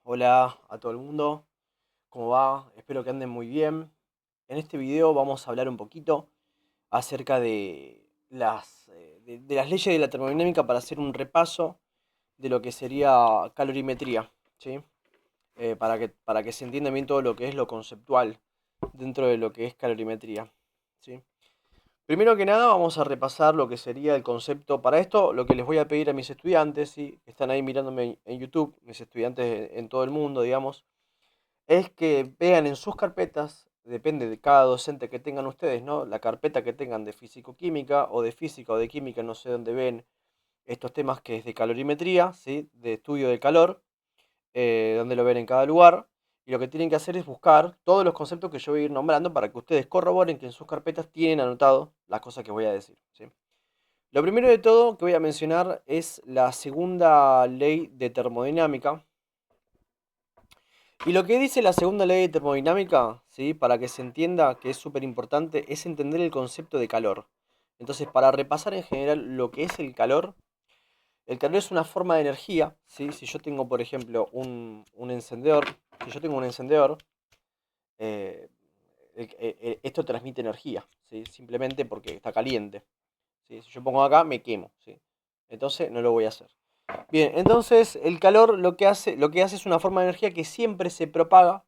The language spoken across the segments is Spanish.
Hola a todo el mundo, ¿cómo va? Espero que anden muy bien. En este video vamos a hablar un poquito acerca de las leyes de la termodinámica para hacer un repaso de lo que sería calorimetría, ¿sí? Para que se entienda bien todo lo que es lo conceptual dentro de lo que es calorimetría, ¿sí? Primero que nada vamos a repasar lo que sería el concepto. Para esto lo que les voy a pedir a mis estudiantes, ¿sí? Que están ahí mirándome en YouTube, mis estudiantes en todo el mundo, digamos, es que vean en sus carpetas, depende de cada docente que tengan ustedes, ¿no? La carpeta que tengan de físico-química o de física o de química, no sé dónde ven estos temas que es de calorimetría, ¿sí? De estudio del calor, donde lo ven en cada lugar. Y lo que tienen que hacer es buscar todos los conceptos que yo voy a ir nombrando para que ustedes corroboren que en sus carpetas tienen anotado las cosas que voy a decir, ¿sí? Lo primero de todo que voy a mencionar es la segunda ley de termodinámica. Y lo que dice la segunda ley de termodinámica, ¿sí? Para que se entienda que es súper importante, es entender el concepto de calor. Entonces, para repasar en general lo que es el calor es una forma de energía, ¿sí? Si yo tengo, por ejemplo, un encendedor, si yo tengo un encendedor, eh, esto transmite energía, ¿sí? Simplemente porque está caliente, ¿sí? Si yo pongo acá, me quemo, ¿sí? Entonces, no lo voy a hacer. Bien, entonces el calor lo que hace es una forma de energía que siempre se propaga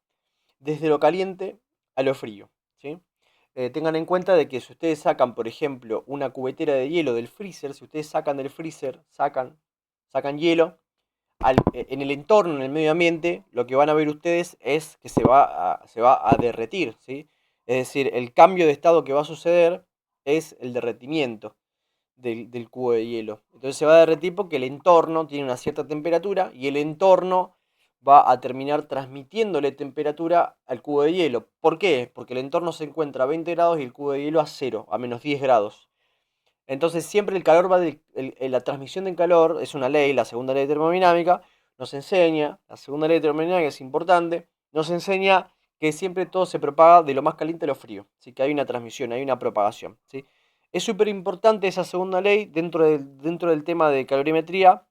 desde lo caliente a lo frío, ¿sí? Tengan en cuenta de que si ustedes sacan, por ejemplo, una cubetera de hielo del freezer, si ustedes sacan del freezer, sacan hielo, en el entorno, en el medio ambiente, lo que van a ver ustedes es que se va a derretir, ¿sí? Es decir, el cambio de estado que va a suceder es el derretimiento del cubo de hielo. Entonces se va a derretir porque el entorno tiene una cierta temperatura y el entorno va a terminar transmitiéndole temperatura al cubo de hielo. ¿Por qué? Porque el entorno se encuentra a 20 grados y el cubo de hielo a cero, a menos 10 grados. Entonces siempre el calor va la transmisión del calor es una ley, la segunda ley de termodinámica nos enseña, la segunda ley de termodinámica es importante, nos enseña que siempre todo se propaga de lo más caliente a lo frío, así que hay una transmisión, hay una propagación, ¿sí? Es súper importante esa segunda ley dentro del tema de calorimetría.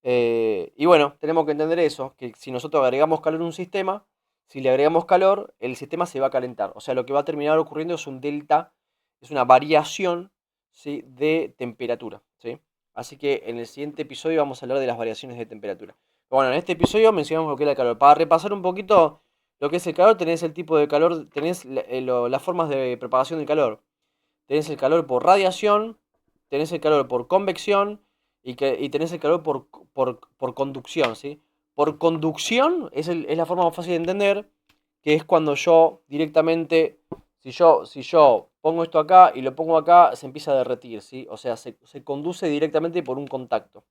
Y bueno, tenemos que entender eso, que si nosotros agregamos calor a un sistema, si le agregamos calor, el sistema se va a calentar. O sea, lo que va a terminar ocurriendo es un delta, es una variación, ¿sí? De temperatura, ¿sí? Así que en el siguiente episodio vamos a hablar de las variaciones de temperatura. Bueno, en este episodio mencionamos lo que es el calor. Para repasar un poquito lo que es el calor, tenés el tipo de calor, tenés las formas de propagación del calor. Tenés el calor por radiación, tenés el calor por convección y tenés el calor por conducción, ¿sí? Por conducción es la forma más fácil de entender, que es cuando yo directamente, si yo pongo esto acá y lo pongo acá, se empieza a derretir, ¿sí? O sea, se conduce directamente por un contacto.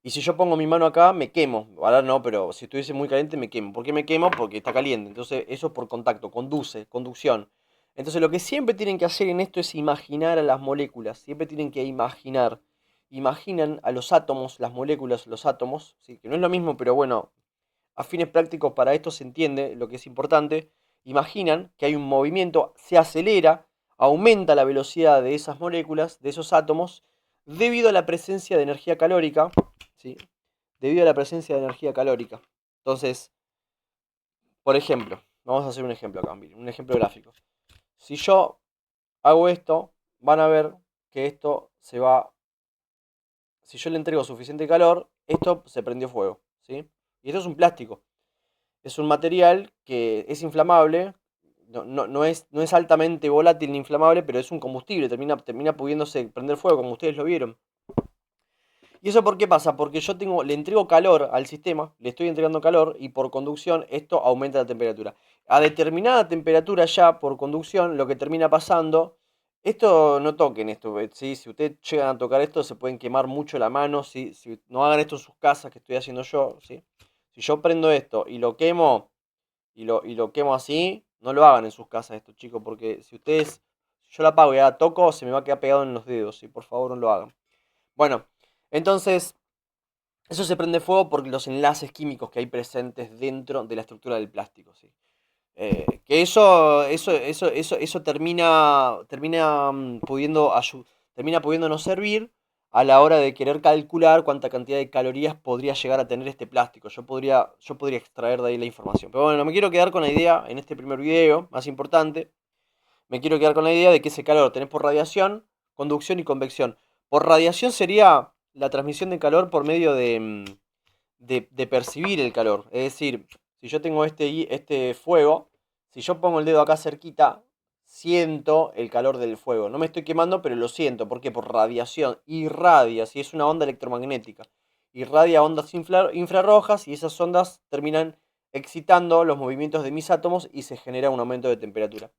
Y si yo pongo mi mano acá, me quemo. Ahora no, pero si estuviese muy caliente, me quemo. ¿Por qué me quemo? Porque está caliente. Entonces, eso es por contacto, conducción. Entonces, lo que siempre tienen que hacer en esto es imaginar a las moléculas. Siempre tienen que imaginar. Imaginan a los átomos, las moléculas, los átomos, ¿sí? Que no es lo mismo, pero bueno, a fines prácticos para esto se entiende lo que es importante. Imaginan que hay un movimiento, se acelera, aumenta la velocidad de esas moléculas, de esos átomos, debido a la presencia de energía calórica, ¿sí? Debido a la presencia de energía calórica. Entonces, por ejemplo, vamos a hacer un ejemplo acá, miren, un ejemplo gráfico. Si yo hago esto, van a ver que esto se va, si yo le entrego suficiente calor, esto se prendió fuego, ¿sí? Y esto es un plástico. Es un material que es inflamable, no es altamente volátil ni inflamable, pero es un combustible, termina pudiéndose prender fuego, como ustedes lo vieron. ¿Y eso por qué pasa? Porque le entrego calor al sistema, le estoy entregando calor y por conducción esto aumenta la temperatura. A determinada temperatura ya por conducción, lo que termina pasando, esto no toquen esto, ¿sí? Si ustedes llegan a tocar esto se pueden quemar mucho la mano, ¿sí? Si no hagan esto en sus casas que estoy haciendo yo, ¿sí? Si yo prendo esto y lo quemo y lo quemo así, no lo hagan en sus casas esto, chicos, porque si yo la apago y la toco, se me va a quedar pegado en los dedos, y por favor no lo hagan. Bueno, entonces, eso se prende fuego por los enlaces químicos que hay presentes dentro de la estructura del plástico, ¿sí? Que eso termina pudiendo termina pudiendo no servir a la hora de querer calcular cuánta cantidad de calorías podría llegar a tener este plástico. Yo podría extraer de ahí la información. Pero bueno, no me quiero quedar con la idea en este primer video, más importante. Me quiero quedar con la idea de que ese calor lo tenés por radiación, conducción y convección. Por radiación sería la transmisión de calor por medio de percibir el calor. Es decir, si yo tengo este fuego, si yo pongo el dedo acá cerquita, siento el calor del fuego. No me estoy quemando, pero lo siento. ¿Por qué? Por radiación. Irradia, si es una onda electromagnética. Irradia ondas infrarrojas y esas ondas terminan excitando los movimientos de mis átomos y se genera un aumento de temperatura.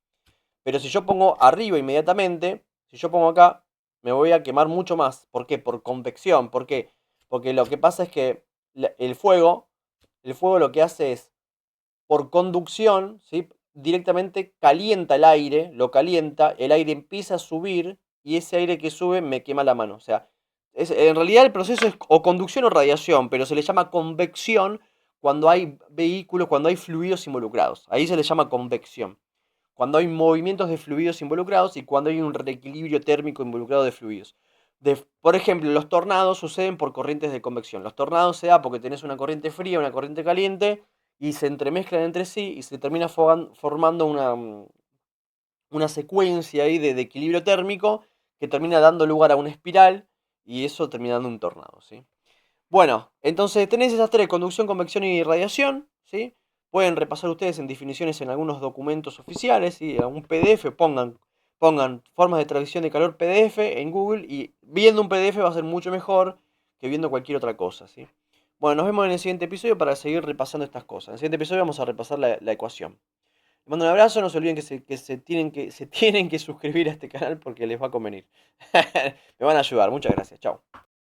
Pero si yo pongo arriba inmediatamente, si yo pongo acá, me voy a quemar mucho más. ¿Por qué? Por convección. ¿Por qué? Porque lo que pasa es que el fuego lo que hace es, por conducción, ¿sí? Directamente calienta el aire, lo calienta, el aire empieza a subir y ese aire que sube me quema la mano. O sea, en realidad el proceso es o conducción o radiación, pero se le llama convección cuando hay vehículos, cuando hay fluidos involucrados. Ahí se le llama convección. Cuando hay movimientos de fluidos involucrados y cuando hay un reequilibrio térmico involucrado de fluidos. Por ejemplo, los tornados suceden por corrientes de convección. Los tornados se da porque tenés una corriente fría, una corriente caliente y se entremezclan entre sí y se termina formando una secuencia ahí de equilibrio térmico que termina dando lugar a una espiral y eso termina dando un tornado, ¿sí? Bueno, entonces tenés esas tres, conducción, convección y radiación, ¿sí? Pueden repasar ustedes en definiciones en algunos documentos oficiales, ¿sí? En un PDF, pongan formas de transmisión de calor PDF en Google y viendo un PDF va a ser mucho mejor que viendo cualquier otra cosa, ¿sí? Bueno, nos vemos en el siguiente episodio para seguir repasando estas cosas. En el siguiente episodio vamos a repasar la ecuación. Les mando un abrazo, no se olviden que se tienen que suscribir a este canal porque les va a convenir. Me van a ayudar, muchas gracias, chao.